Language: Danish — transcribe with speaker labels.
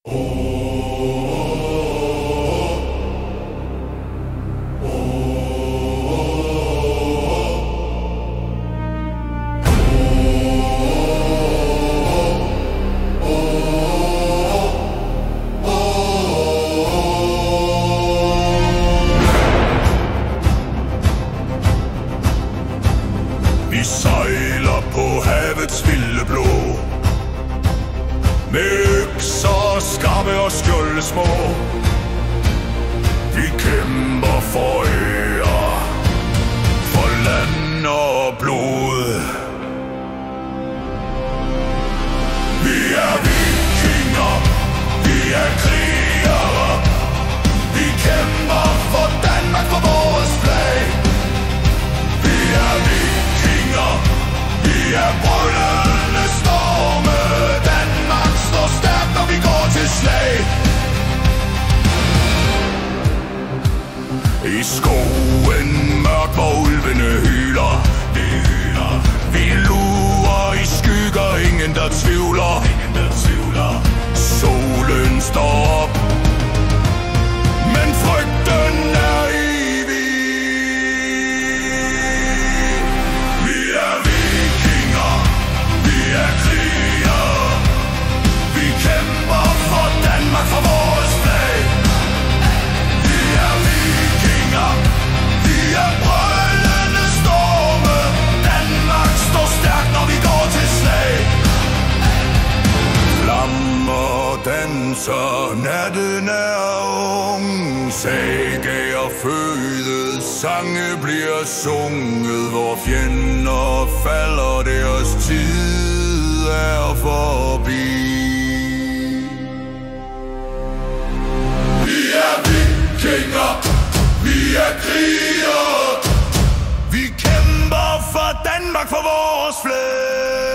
Speaker 1: Vi sejler på havets vilde blå, med økser, skarpe og skjolde små. Vi kæmper for ære, for land og blod. Vi er vikinger, vi er krigere. Vi kæmper for Danmark, for vores flag. Vi er vikinger, vi er brølende storme. Danmark står stærkt, når vi går til slag. I skoven mørk, hvor ulvene hyler. Vi lurer i skygger, ingen der tvivler. Solen står op, men frygten er evig. Vi er vikinger, vi er krigere. Vi kæmper for Danmark, for vores flag. Vi er vikinger, vi er brølende storme. Danmark står stærkt, når vi går til slag. Flammer danser, natten er ung. Sagaer fødes, sange bliver sunget. Hvor fjender falder, deres tid er forbi. Vi er vikinger, vi er krigere. Vi kæmper for Danmark, for vores flag.